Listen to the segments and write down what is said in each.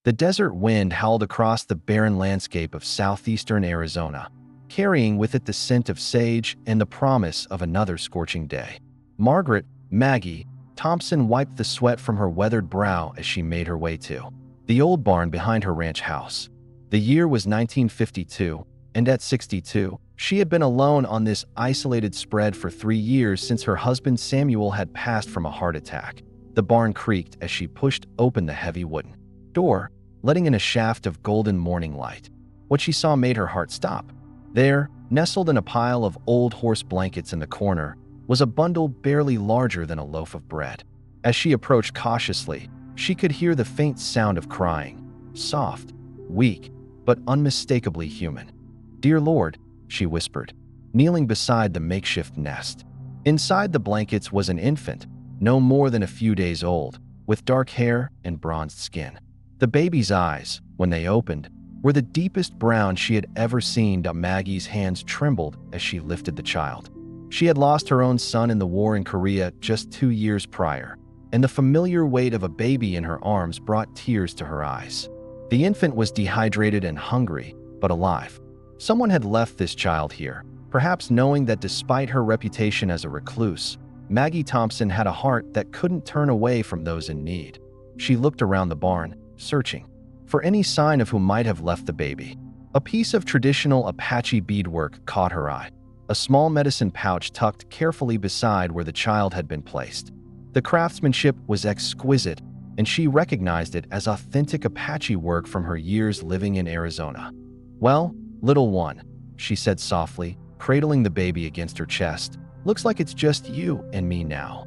The desert wind howled across the barren landscape of southeastern Arizona, carrying with it the scent of sage and the promise of another scorching day. Margaret, Maggie, Thompson wiped the sweat from her weathered brow as she made her way to the old barn behind her ranch house. The year was 1952, and at 62, she had been alone on this isolated spread for 3 years since her husband Samuel had passed from a heart attack. The barn creaked as she pushed open the heavy wooden door, letting in a shaft of golden morning light. What she saw made her heart stop. There, nestled in a pile of old horse blankets in the corner, was a bundle barely larger than a loaf of bread. As she approached cautiously, she could hear the faint sound of crying, soft, weak, but unmistakably human. "Dear Lord," she whispered, kneeling beside the makeshift nest. Inside the blankets was an infant, no more than a few days old, with dark hair and bronzed skin. The baby's eyes, when they opened, were the deepest brown she had ever seen. Maggie's hands trembled as she lifted the child. She had lost her own son in the war in Korea just 2 years prior, and the familiar weight of a baby in her arms brought tears to her eyes. The infant was dehydrated and hungry, but alive. Someone had left this child here, perhaps knowing that despite her reputation as a recluse, Maggie Thompson had a heart that couldn't turn away from those in need. She looked around the barn, searching for any sign of who might have left the baby. A piece of traditional Apache beadwork caught her eye, a small medicine pouch tucked carefully beside where the child had been placed. The craftsmanship was exquisite, and she recognized it as authentic Apache work from her years living in Arizona. "Well, little one," she said softly, cradling the baby against her chest, "looks like it's just you and me now."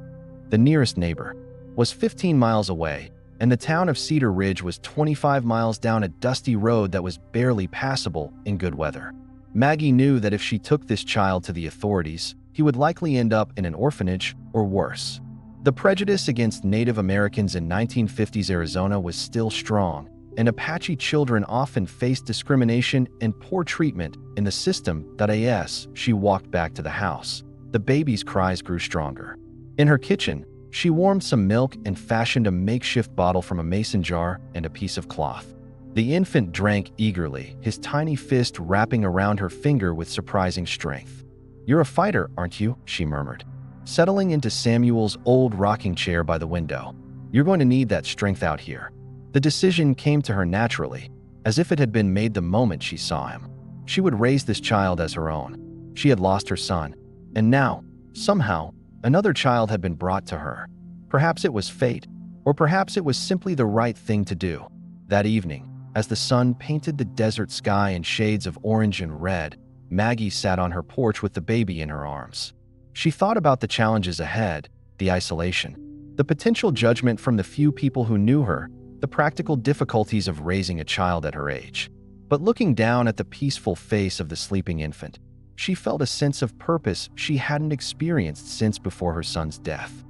The nearest neighbor was 15 miles away, and the town of Cedar Ridge was 25 miles down a dusty road that was barely passable in good weather. Maggie knew that if she took this child to the authorities, he would likely end up in an orphanage or worse. The prejudice against Native Americans in 1950s Arizona was still strong, and Apache children often faced discrimination and poor treatment in the system. As she walked back to the house, the baby's cries grew stronger. In her kitchen, she warmed some milk and fashioned a makeshift bottle from a mason jar and a piece of cloth. The infant drank eagerly, his tiny fist wrapping around her finger with surprising strength. "You're a fighter, aren't you?" she murmured, settling into Samuel's old rocking chair by the window. "You're going to need that strength out here." The decision came to her naturally, as if it had been made the moment she saw him. She would raise this child as her own. She had lost her son, and now, somehow, another child had been brought to her. Perhaps it was fate, or perhaps it was simply the right thing to do. That evening, as the sun painted the desert sky in shades of orange and red, Maggie sat on her porch with the baby in her arms. She thought about the challenges ahead, the isolation, the potential judgment from the few people who knew her, the practical difficulties of raising a child at her age. But looking down at the peaceful face of the sleeping infant, she felt a sense of purpose she hadn't experienced since before her son's death.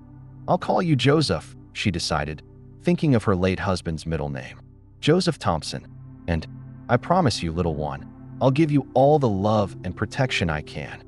"I'll call you Joseph," she decided, thinking of her late husband's middle name. "Joseph Thompson. And I promise you, little one, I'll give you all the love and protection I can."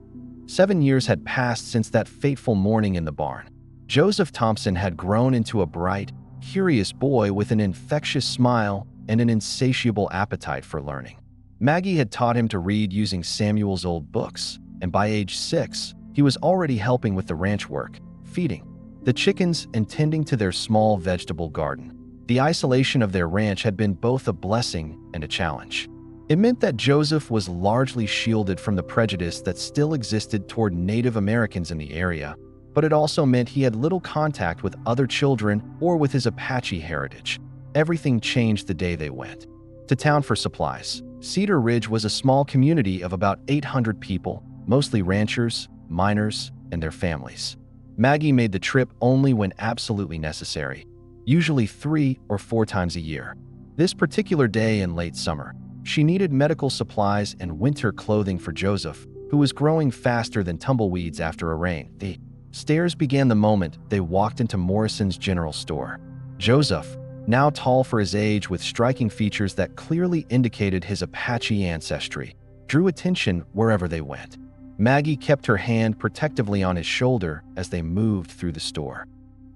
7 years had passed since that fateful morning in the barn. Joseph Thompson had grown into a bright, curious boy with an infectious smile and an insatiable appetite for learning. Maggie had taught him to read using Samuel's old books, and by age 6, he was already helping with the ranch work, feeding the chickens and tending to their small vegetable garden. The isolation of their ranch had been both a blessing and a challenge. It meant that Joseph was largely shielded from the prejudice that still existed toward Native Americans in the area, but it also meant he had little contact with other children or with his Apache heritage. Everything changed the day they went to town for supplies. Cedar Ridge was a small community of about 800 people, mostly ranchers, miners, and their families. Maggie made the trip only when absolutely necessary, usually 3 or 4 times a year. This particular day in late summer, she needed medical supplies and winter clothing for Joseph, who was growing faster than tumbleweeds after a rain. The stares began the moment they walked into Morrison's general store. Joseph, now tall for his age with striking features that clearly indicated his Apache ancestry, drew attention wherever they went. Maggie kept her hand protectively on his shoulder as they moved through the store.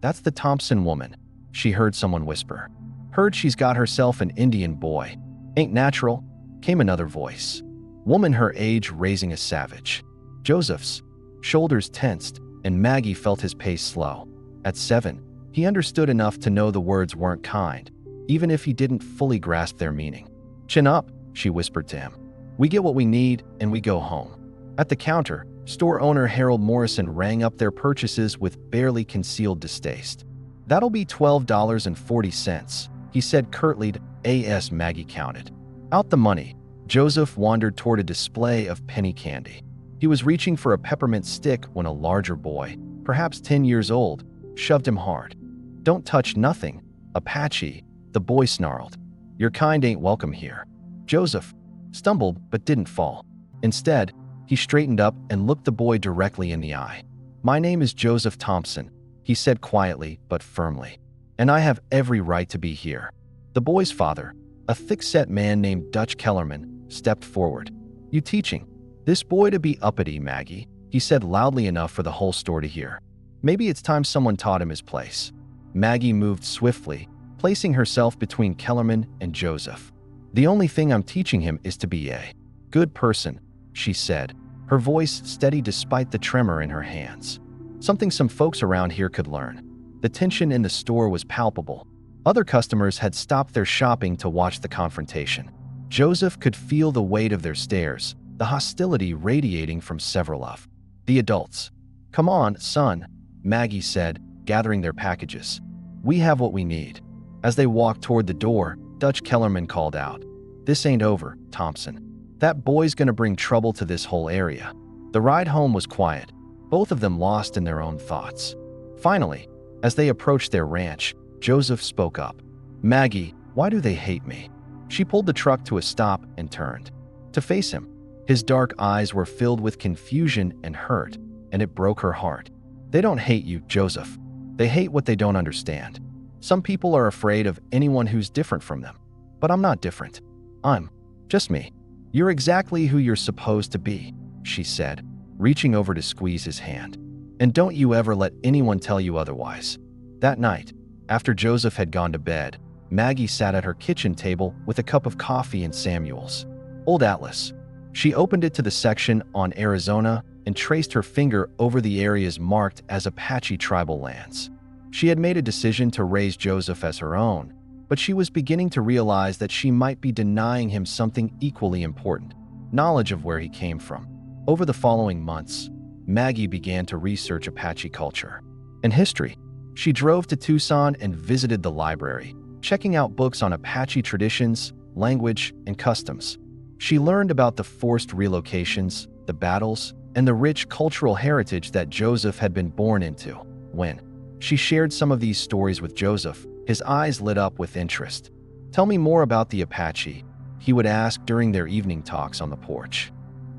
"That's the Thompson woman," she heard someone whisper. Heard she's got herself an Indian boy. Ain't natural, came another voice. Woman her age raising a savage. Joseph's shoulders tensed, and Maggie felt his pace slow. At 7, he understood enough to know the words weren't kind, even if he didn't fully grasp their meaning. Chin up, she whispered to him. We get what we need, and we go home. At the counter, store owner Harold Morrison rang up their purchases with barely concealed distaste. That'll be $12.40, he said curtly. As Maggie counted out the money, Joseph wandered toward a display of penny candy. He was reaching for a peppermint stick when a larger boy, perhaps 10 years old, shoved him hard. Don't touch nothing, Apache, the boy snarled. Your kind ain't welcome here. Joseph stumbled but didn't fall. Instead, he straightened up and looked the boy directly in the eye. My name is Joseph Thompson, he said quietly but firmly, and I have every right to be here. The boy's father, a thick-set man named Dutch Kellerman, stepped forward. You teaching this boy to be uppity, Maggie, he said loudly enough for the whole store to hear. Maybe it's time someone taught him his place. Maggie moved swiftly, placing herself between Kellerman and Joseph. The only thing I'm teaching him is to be a good person, she said, her voice steady despite the tremor in her hands. Something some folks around here could learn. The tension in the store was palpable. Other customers had stopped their shopping to watch the confrontation. Joseph could feel the weight of their stares, the hostility radiating from several of the adults. Come on, son, Maggie said, gathering their packages. We have what we need. As they walked toward the door, Dutch Kellerman called out. This ain't over, Thompson. That boy's gonna bring trouble to this whole area. The ride home was quiet, both of them lost in their own thoughts. Finally, as they approached their ranch, Joseph spoke up. Maggie, why do they hate me? She pulled the truck to a stop and turned to face him. His dark eyes were filled with confusion and hurt, and it broke her heart. They don't hate you, Joseph. They hate what they don't understand. Some people are afraid of anyone who's different from them. But I'm not different. I'm just me. You're exactly who you're supposed to be, she said, reaching over to squeeze his hand. And don't you ever let anyone tell you otherwise. That night, after Joseph had gone to bed, Maggie sat at her kitchen table with a cup of coffee and Samuel's old atlas. She opened it to the section on Arizona and traced her finger over the areas marked as Apache tribal lands. She had made a decision to raise Joseph as her own, but she was beginning to realize that she might be denying him something equally important, knowledge of where he came from. Over the following months, Maggie began to research Apache culture and history. She drove to Tucson and visited the library, checking out books on Apache traditions, language, and customs. She learned about the forced relocations, the battles, and the rich cultural heritage that Joseph had been born into. When she shared some of these stories with Joseph, his eyes lit up with interest. Tell me more about the Apache, he would ask during their evening talks on the porch.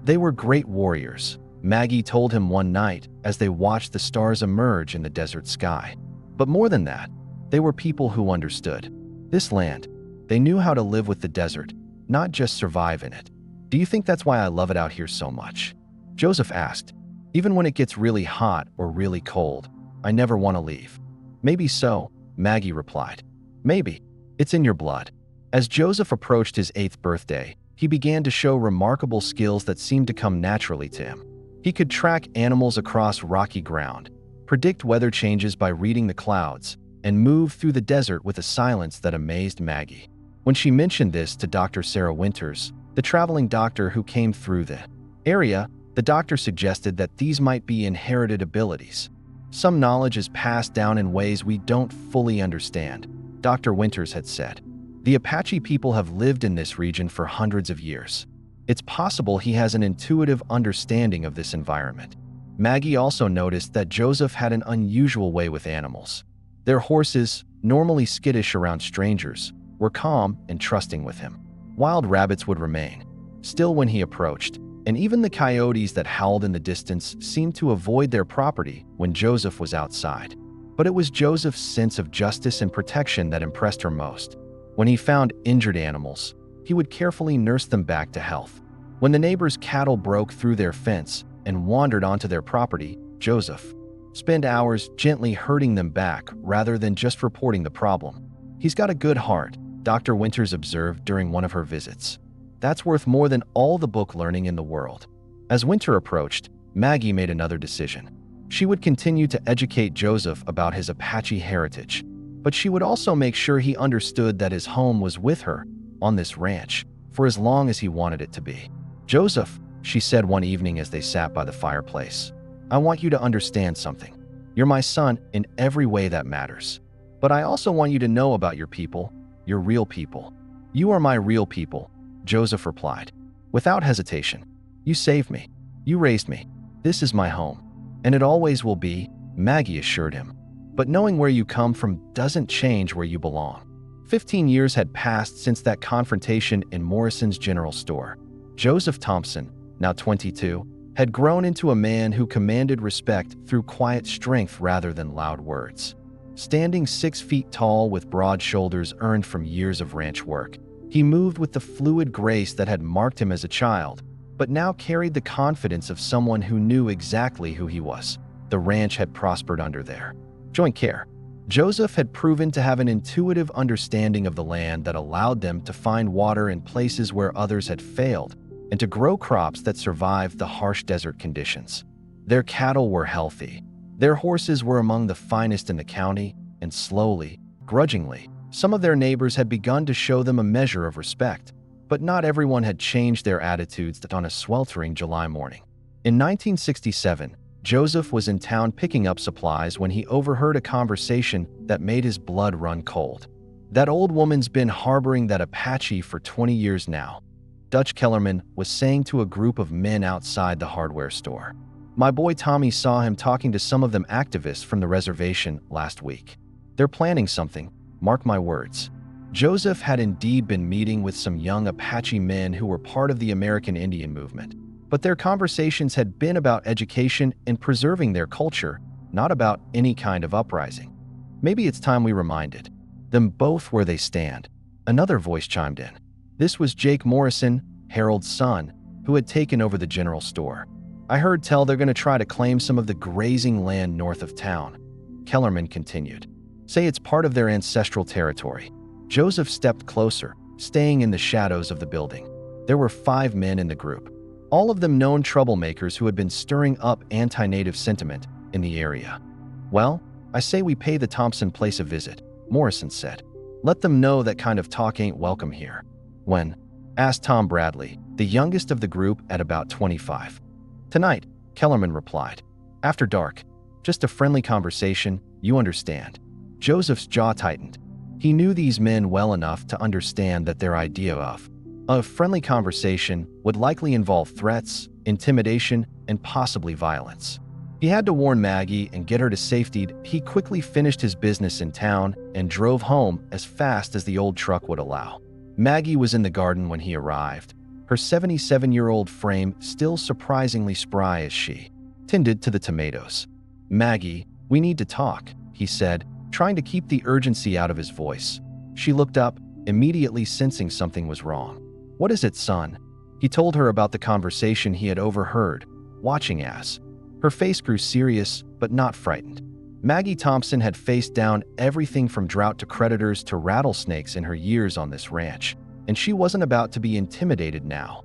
They were great warriors, Maggie told him one night as they watched the stars emerge in the desert sky. But more than that, they were people who understood this land. They knew how to live with the desert, not just survive in it. Do you think that's why I love it out here so much? Joseph asked. Even when it gets really hot or really cold, I never want to leave. Maybe so, Maggie replied. Maybe. It's in your blood. As Joseph approached his 8th birthday, he began to show remarkable skills that seemed to come naturally to him. He could track animals across rocky ground, predict weather changes by reading the clouds, and move through the desert with a silence that amazed Maggie. When she mentioned this to Dr. Sarah Winters, the traveling doctor who came through the area, the doctor suggested that these might be inherited abilities. Some knowledge is passed down in ways we don't fully understand, Dr. Winters had said. The Apache people have lived in this region for hundreds of years. It's possible he has an intuitive understanding of this environment. Maggie also noticed that Joseph had an unusual way with animals. Their horses, normally skittish around strangers, were calm and trusting with him. Wild rabbits would remain still when he approached, and even the coyotes that howled in the distance seemed to avoid their property when Joseph was outside. But it was Joseph's sense of justice and protection that impressed her most. When he found injured animals, he would carefully nurse them back to health. When the neighbors' cattle broke through their fence and wandered onto their property, Joseph spent hours gently herding them back rather than just reporting the problem. He's got a good heart, Dr. Winters observed during one of her visits. That's worth more than all the book learning in the world. As winter approached, Maggie made another decision. She would continue to educate Joseph about his Apache heritage, but she would also make sure he understood that his home was with her on this ranch for as long as he wanted it to be. "Joseph," she said one evening as they sat by the fireplace, "I want you to understand something. You're my son in every way that matters. But I also want you to know about your people, your real people." "You are my real people," Joseph replied, without hesitation. "You saved me. You raised me. This is my home. And it always will be," Maggie assured him. "But knowing where you come from doesn't change where you belong." 15 years had passed since that confrontation in Morrison's general store. Joseph Thompson, now 22, had grown into a man who commanded respect through quiet strength rather than loud words. Standing 6 feet tall with broad shoulders earned from years of ranch work, he moved with the fluid grace that had marked him as a child, but now carried the confidence of someone who knew exactly who he was. The ranch had prospered under their joint care. Joseph had proven to have an intuitive understanding of the land that allowed them to find water in places where others had failed and to grow crops that survived the harsh desert conditions. Their cattle were healthy. Their horses were among the finest in the county, and slowly, grudgingly, some of their neighbors had begun to show them a measure of respect. But not everyone had changed their attitudes on a sweltering July morning. In 1967, Joseph was in town picking up supplies when he overheard a conversation that made his blood run cold. "That old woman's been harboring that Apache for 20 years now," Dutch Kellerman was saying to a group of men outside the hardware store. "My boy Tommy saw him talking to some of them activists from the reservation last week. They're planning something, mark my words." Joseph had indeed been meeting with some young Apache men who were part of the American Indian movement, but their conversations had been about education and preserving their culture, not about any kind of uprising. "Maybe it's time we reminded them both where they stand," another voice chimed in. This was Jake Morrison, Harold's son, who had taken over the general store. "I heard tell they're going to try to claim some of the grazing land north of town," Kellerman continued. "Say it's part of their ancestral territory." Joseph stepped closer, staying in the shadows of the building. There were 5 men in the group, all of them known troublemakers who had been stirring up anti-native sentiment in the area. "Well, I say we pay the Thompson place a visit," Morrison said. "Let them know that kind of talk ain't welcome here." "When?" asked Tom Bradley, the youngest of the group at about 25. "Tonight," Kellerman replied. "After dark. Just a friendly conversation, you understand." Joseph's jaw tightened. He knew these men well enough to understand that their idea of a friendly conversation would likely involve threats, intimidation, and possibly violence. He had to warn Maggie and get her to safety. He quickly finished his business in town and drove home as fast as the old truck would allow. Maggie was in the garden when he arrived, her 77-year-old frame still surprisingly spry as she tended to the tomatoes. "Maggie, we need to talk," he said, trying to keep the urgency out of his voice. She looked up, immediately sensing something was wrong. "What is it, son?" He told her about the conversation he had overheard, watching as her face grew serious but not frightened. Maggie Thompson had faced down everything from drought to predators to rattlesnakes in her years on this ranch, and she wasn't about to be intimidated now.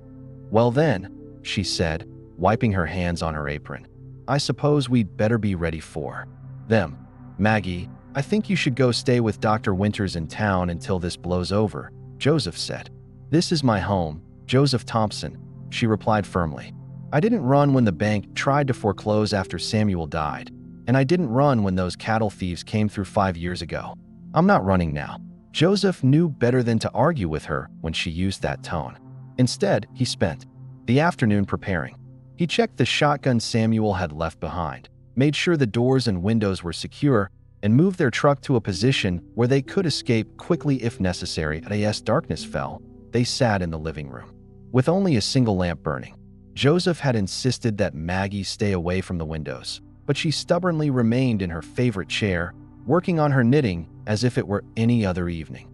"Well then," she said, wiping her hands on her apron, "I suppose we'd better be ready for them. Maggie, I think you should go stay with Dr. Winters in town until this blows over," Joseph said. "This is my home, Joseph Thompson," she replied firmly. "I didn't run when the bank tried to foreclose after Samuel died, and I didn't run when those cattle thieves came through 5 years ago. I'm not running now." Joseph knew better than to argue with her when she used that tone. Instead, he spent the afternoon preparing. He checked the shotgun Samuel had left behind, made sure the doors and windows were secure, and moved their truck to a position where they could escape quickly if necessary. As darkness fell, they sat in the living room, with only a single lamp burning. Joseph had insisted that Maggie stay away from the windows, but she stubbornly remained in her favorite chair, working on her knitting as if it were any other evening.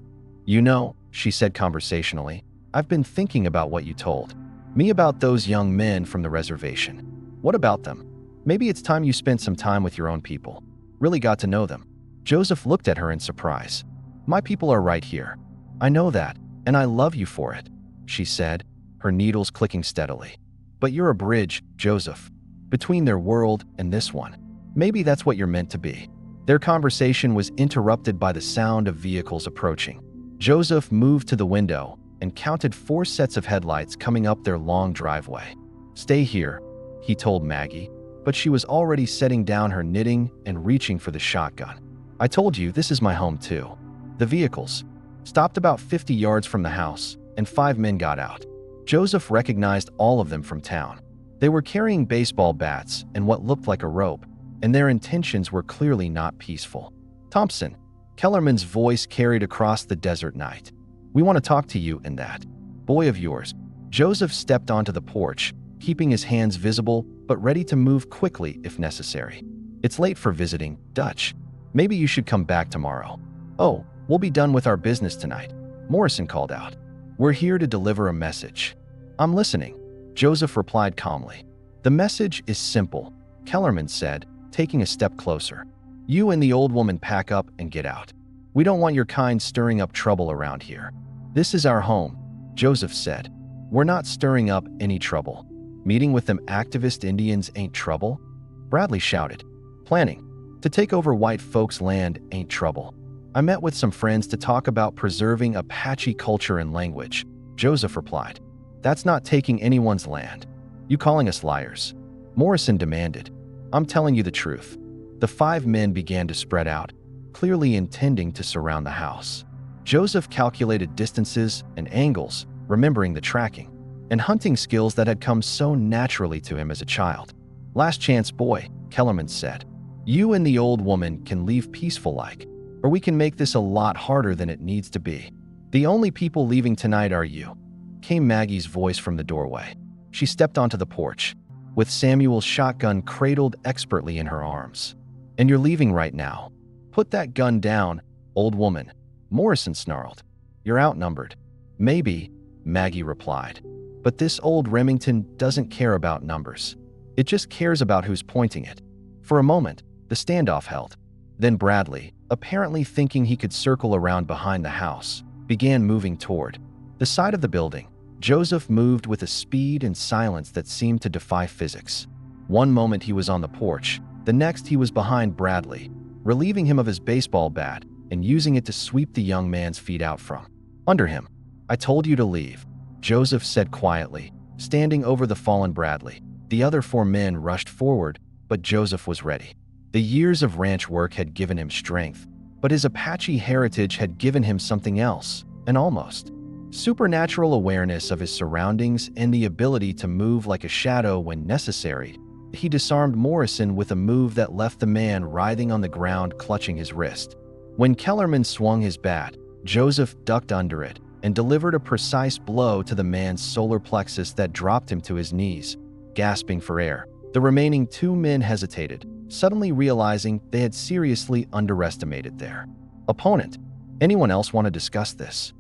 "You know," she said conversationally, "I've been thinking about what you told me about those young men from the reservation. What about them? Maybe it's time you spent some time with your own people. Really got to know them." Joseph looked at her in surprise. My people are right here. I know that, and I love you for it, she said, her needles clicking steadily. But you're a bridge, Joseph, between their world and this one. Maybe that's what you're meant to be. Their conversation was interrupted by the sound of vehicles approaching. Joseph moved to the window and counted 4 sets of headlights coming up their long driveway. Stay here, he told Maggie, but she was already setting down her knitting and reaching for the shotgun. I told you this is my home too. The vehicles stopped about 50 yards from the house, and 5 men got out. Joseph recognized all of them from town. They were carrying baseball bats and what looked like a rope, and their intentions were clearly not peaceful. Thompson, Kellerman's voice carried across the desert night. We want to talk to you and that boy of yours. Joseph stepped onto the porch, keeping his hands visible but ready to move quickly if necessary. It's late for visiting, Dutch. Maybe you should come back tomorrow. Oh, we'll be done with our business tonight, Morrison called out. We're here to deliver a message. I'm listening, Joseph replied calmly. The message is simple, Kellerman said, taking a step closer. You and the old woman pack up and get out. We don't want your kind stirring up trouble around here. This is our home, Joseph said. We're not stirring up any trouble. Meeting with them activist Indians ain't trouble? Bradley shouted. Planning to take over white folks' land ain't trouble. I met with some friends to talk about preserving Apache culture and language, Joseph replied. That's not taking anyone's land. You calling us liars? Morrison demanded. I'm telling you the truth. The 5 men began to spread out, clearly intending to surround the house. Joseph calculated distances and angles, remembering the tracking and hunting skills that had come so naturally to him as a child. Last chance, boy, Kellerman said. You and the old woman can leave peaceful-like, or we can make this a lot harder than it needs to be. The only people leaving tonight are you, came Maggie's voice from the doorway. She stepped onto the porch, with Samuel's shotgun cradled expertly in her arms. And you're leaving right now. Put that gun down, old woman, Morrison snarled. You're outnumbered. Maybe, Maggie replied. But this old Remington doesn't care about numbers. It just cares about who's pointing it. For a moment, the standoff held. Then Bradley, apparently thinking he could circle around behind the house, began moving toward the side of the building. Joseph moved with a speed and silence that seemed to defy physics. One moment he was on the porch, the next he was behind Bradley, relieving him of his baseball bat and using it to sweep the young man's feet out from under him. I told you to leave, Joseph said quietly, standing over the fallen Bradley. The other 4 men rushed forward, but Joseph was ready. The years of ranch work had given him strength, but his Apache heritage had given him something else, an almost supernatural awareness of his surroundings and the ability to move like a shadow when necessary. He disarmed Morrison with a move that left the man writhing on the ground, clutching his wrist. When Kellerman swung his bat, Joseph ducked under it and delivered a precise blow to the man's solar plexus that dropped him to his knees, gasping for air. The remaining 2 men hesitated, suddenly realizing they had seriously underestimated their opponent. Anyone else want to discuss this?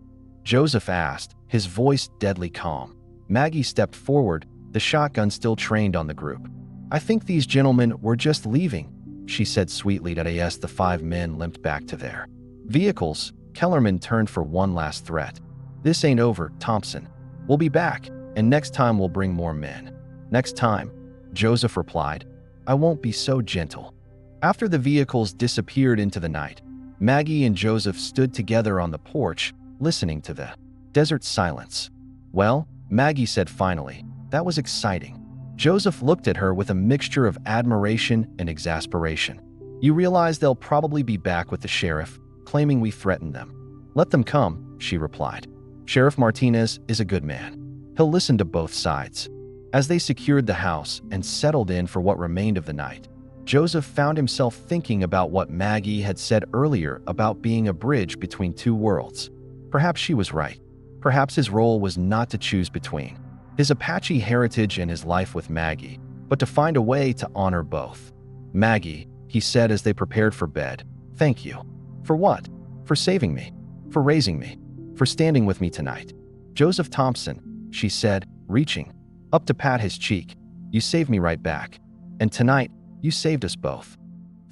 Joseph asked, his voice deadly calm. Maggie stepped forward, the shotgun still trained on the group. I think these gentlemen were just leaving, she said sweetly. As the 5 men limped back to their vehicles, Kellerman turned for one last threat. This ain't over, Thompson. We'll be back, and next time we'll bring more men. Next time, Joseph replied. I won't be so gentle. After the vehicles disappeared into the night, Maggie and Joseph stood together on the porch, listening to the desert silence. Well, Maggie said finally, that was exciting. Joseph looked at her with a mixture of admiration and exasperation. You realize they'll probably be back with the sheriff, claiming we threatened them. Let them come, she replied. Sheriff Martinez is a good man. He'll listen to both sides. As they secured the house and settled in for what remained of the night, Joseph found himself thinking about what Maggie had said earlier about being a bridge between 2 worlds. Perhaps she was right. Perhaps his role was not to choose between his Apache heritage and his life with Maggie, but to find a way to honor both. Maggie, he said as they prepared for bed, thank you. For what? For saving me. For raising me. For standing with me tonight. Joseph Thompson, she said, reaching up to pat his cheek. You saved me right back. And tonight, you saved us both.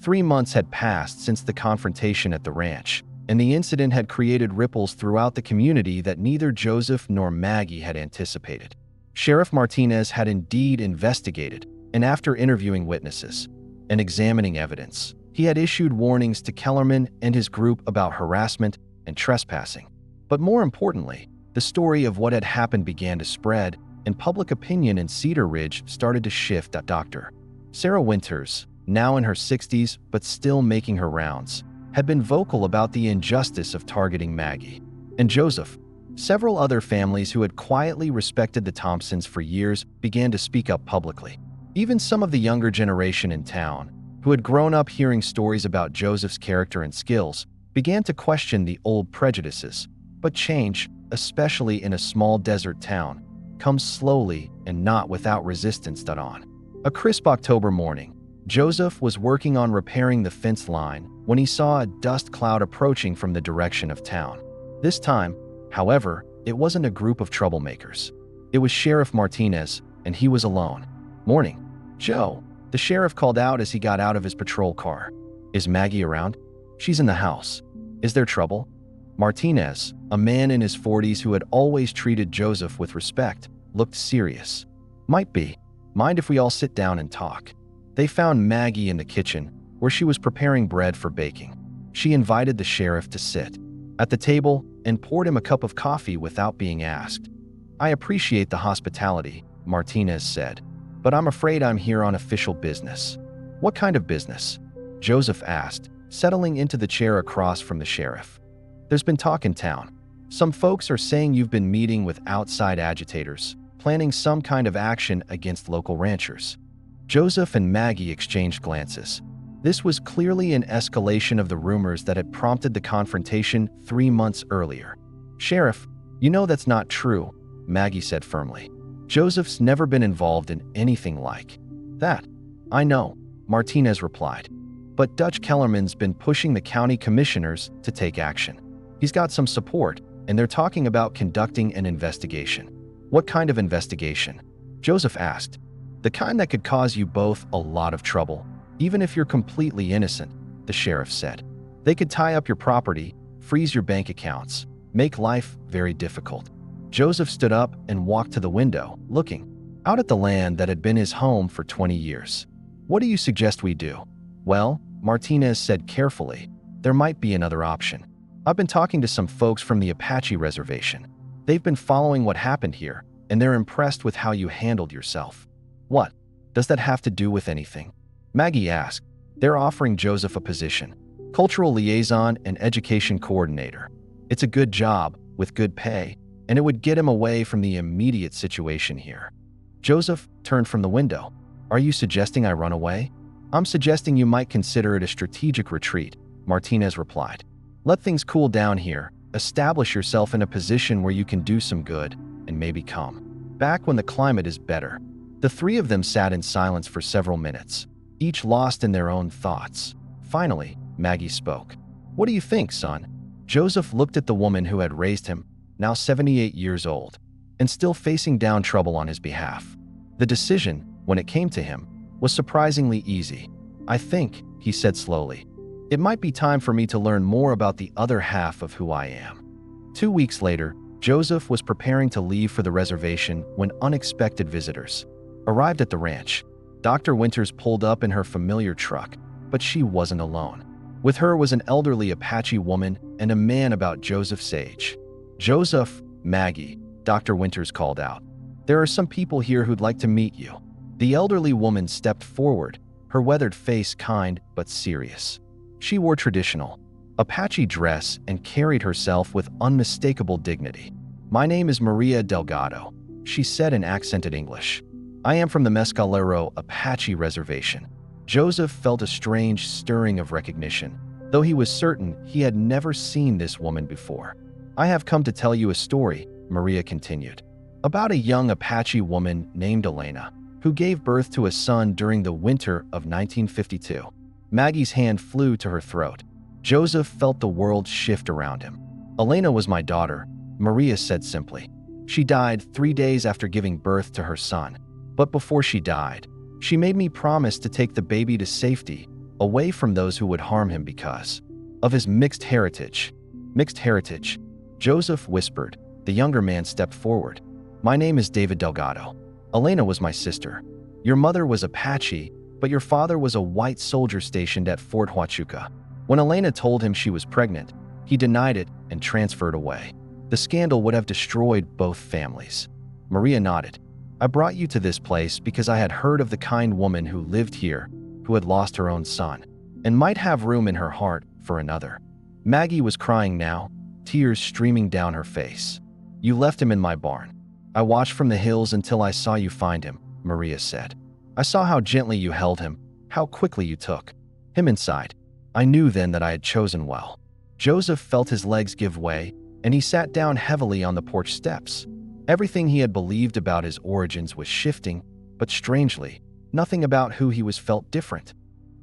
3 months had passed since the confrontation at the ranch. and the incident had created ripples throughout the community that neither Joseph nor Maggie had anticipated. Sheriff Martinez had indeed investigated, and after interviewing witnesses and examining evidence, he had issued warnings to Kellerman and his group about harassment and trespassing. But more importantly, the story of what had happened began to spread, and public opinion in Cedar Ridge started to shift. Dr. Sarah Winters, now in her 60s but still making her rounds, had been vocal about the injustice of targeting Maggie and Joseph. Several other families who had quietly respected the Thompsons for years began to speak up publicly. Even some of the younger generation in town, who had grown up hearing stories about Joseph's character and skills, began to question the old prejudices. But change, especially in a small desert town, comes slowly and not without resistance. On a crisp October morning, Joseph was working on repairing the fence line when he saw a dust cloud approaching from the direction of town. This time, however, it wasn't a group of troublemakers. It was Sheriff Martinez, and he was alone. "Morning, Joe," the sheriff called out as he got out of his patrol car. "Is Maggie around?" "She's in the house." "Is there trouble?" Martinez, a man in his 40s who had always treated Joseph with respect, looked serious. "Might be. Mind if we all sit down and talk?" They found Maggie in the kitchen, where she was preparing bread for baking. She invited the sheriff to sit at the table and poured him a cup of coffee without being asked. "I appreciate the hospitality," Martinez said, "but I'm afraid I'm here on official business." "What kind of business?" Joseph asked, settling into the chair across from the sheriff. "There's been talk in town. Some folks are saying you've been meeting with outside agitators, planning some kind of action against local ranchers." Joseph and Maggie exchanged glances. This was clearly an escalation of the rumors that had prompted the confrontation 3 months earlier. "Sheriff, you know that's not true," Maggie said firmly. "Joseph's never been involved in anything like that." "I know," Martinez replied. "But Dutch Kellerman's been pushing the county commissioners to take action. He's got some support, and they're talking about conducting an investigation." "What kind of investigation?" Joseph asked. "The kind that could cause you both a lot of trouble, even if you're completely innocent," the sheriff said. "They could tie up your property, freeze your bank accounts, make life very difficult." Joseph stood up and walked to the window, looking out at the land that had been his home for 20 years. "What do you suggest we do?" "Well," Martinez said carefully, "there might be another option. I've been talking to some folks from the Apache reservation. They've been following what happened here, and they're impressed with how you handled yourself." "What does that have to do with anything?" Maggie asked. "They're offering Joseph a position, cultural liaison and education coordinator. It's a good job, with good pay, and it would get him away from the immediate situation here." Joseph turned from the window. "Are you suggesting I run away?" "I'm suggesting you might consider it a strategic retreat," Martinez replied. "Let things cool down here, establish yourself in a position where you can do some good, and maybe come back when the climate is better." The three of them sat in silence for several minutes, each lost in their own thoughts. Finally, Maggie spoke. "What do you think, son?" Joseph looked at the woman who had raised him, now 78 years old, and still facing down trouble on his behalf. The decision, when it came to him, was surprisingly easy. "I think," he said slowly, "it might be time for me to learn more about the other half of who I am." 2 weeks later, Joseph was preparing to leave for the reservation when unexpected visitors arrived at the ranch. Dr. Winters pulled up in her familiar truck, but she wasn't alone. With her was an elderly Apache woman and a man about Joseph's age. "Joseph, Maggie," Dr. Winters called out. "There are some people here who'd like to meet you." The elderly woman stepped forward, her weathered face kind but serious. She wore traditional Apache dress and carried herself with unmistakable dignity. "My name is Maria Delgado," she said in accented English. "I am from the Mescalero Apache Reservation." Joseph felt a strange stirring of recognition, though he was certain he had never seen this woman before. "I have come to tell you a story," Maria continued, "about a young Apache woman named Elena, who gave birth to a son during the winter of 1952. Maggie's hand flew to her throat. Joseph felt the world shift around him. "Elena was my daughter," Maria said simply. "She died 3 days after giving birth to her son. But before she died, she made me promise to take the baby to safety, away from those who would harm him because of his mixed heritage. Mixed heritage, Joseph whispered. The younger man stepped forward. My name is David Delgado. Elena was my sister. Your mother was Apache, but your father was a white soldier stationed at Fort Huachuca. When Elena told him she was pregnant, he denied it and transferred away. The scandal would have destroyed both families. Maria nodded. I brought you to this place because I had heard of the kind woman who lived here, who had lost her own son, and might have room in her heart for another. Maggie was crying now, tears streaming down her face. You left him in my barn. I watched from the hills until I saw you find him, Maria said. I saw how gently you held him, how quickly you took him inside. I knew then that I had chosen well. Joseph felt his legs give way, and he sat down heavily on the porch steps. Everything he had believed about his origins was shifting, but strangely, nothing about who he was felt different.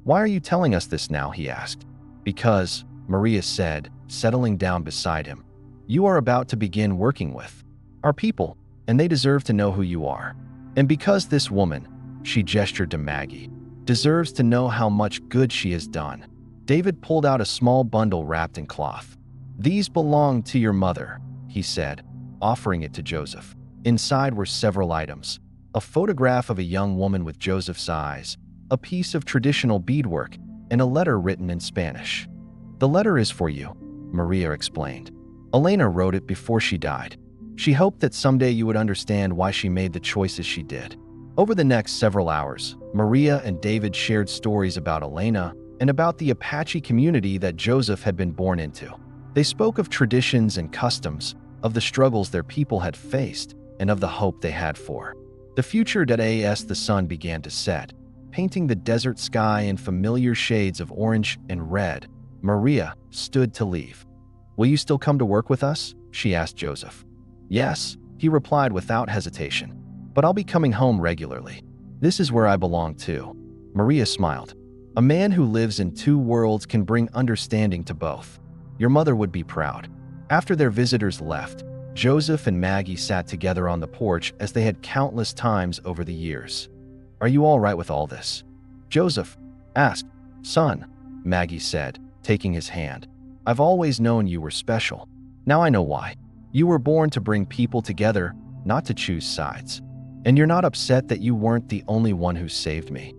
Why are you telling us this now? He asked. Because, Maria said, settling down beside him, you are about to begin working with our people, and they deserve to know who you are. And because this woman, she gestured to Maggie, deserves to know how much good she has done. David pulled out a small bundle wrapped in cloth. These belong to your mother, he said, offering it to Joseph. Inside were several items: a photograph of a young woman with Joseph's eyes, a piece of traditional beadwork, and a letter written in Spanish. The letter is for you, Maria explained. Elena wrote it before she died. She hoped that someday you would understand why she made the choices she did. Over the next several hours, Maria and David shared stories about Elena and about the Apache community that Joseph had been born into. They spoke of traditions and customs, of the struggles their people had faced, and of the hope they had for the future. As the sun began to set, painting the desert sky in familiar shades of orange and red, Maria stood to leave. Will you still come to work with us? She asked Joseph. Yes, he replied without hesitation. But I'll be coming home regularly. This is where I belong too. Maria smiled. A man who lives in two worlds can bring understanding to both. Your mother would be proud. After their visitors left, Joseph and Maggie sat together on the porch as they had countless times over the years. Are you all right with all this? Joseph asked. Son, Maggie said, taking his hand. I've always known you were special. Now I know why. You were born to bring people together, not to choose sides. And you're not upset that you weren't the only one who saved me.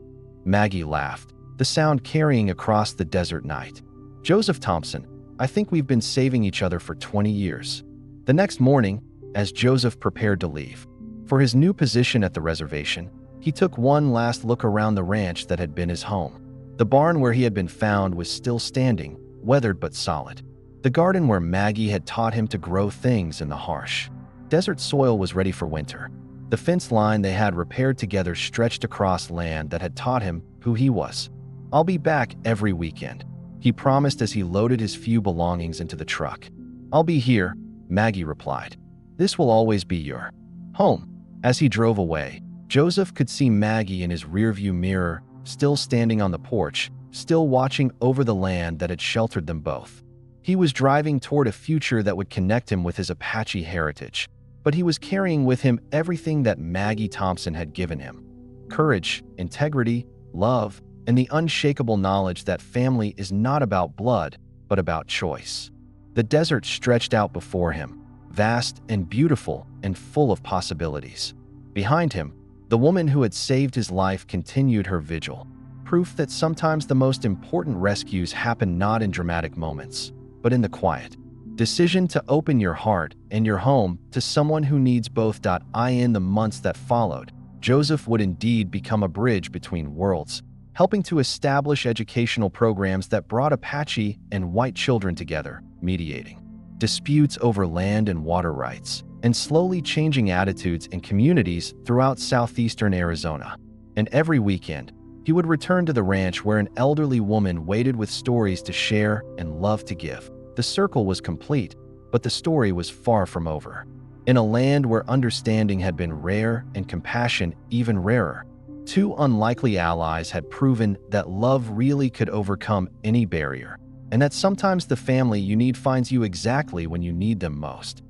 Maggie laughed, the sound carrying across the desert night. Joseph Thompson, I think we've been saving each other for 20 years. The next morning, as Joseph prepared to leave for his new position at the reservation, he took one last look around the ranch that had been his home. The barn where he had been found was still standing, weathered but solid. The garden where Maggie had taught him to grow things in the harsh desert soil was ready for winter. The fence line they had repaired together stretched across land that had taught him who he was. I'll be back every weekend, he promised as he loaded his few belongings into the truck. I'll be here, Maggie replied. This will always be your home. As he drove away, Joseph could see Maggie in his rearview mirror, still standing on the porch, still watching over the land that had sheltered them both. He was driving toward a future that would connect him with his Apache heritage, but he was carrying with him everything that Maggie Thompson had given him: courage, integrity, love, and the unshakable knowledge that family is not about blood, but about choice. The desert stretched out before him, vast and beautiful and full of possibilities. Behind him, the woman who had saved his life continued her vigil, proof that sometimes the most important rescues happen not in dramatic moments, but in the quiet decision to open your heart and your home to someone who needs both. In the months that followed, Joseph would indeed become a bridge between worlds, helping to establish educational programs that brought Apache and white children together, mediating disputes over land and water rights, and slowly changing attitudes in communities throughout southeastern Arizona. And every weekend, he would return to the ranch where an elderly woman waited with stories to share and love to give. The circle was complete, but the story was far from over. In a land where understanding had been rare and compassion even rarer, two unlikely allies had proven that love really could overcome any barrier, and that sometimes the family you need finds you exactly when you need them most.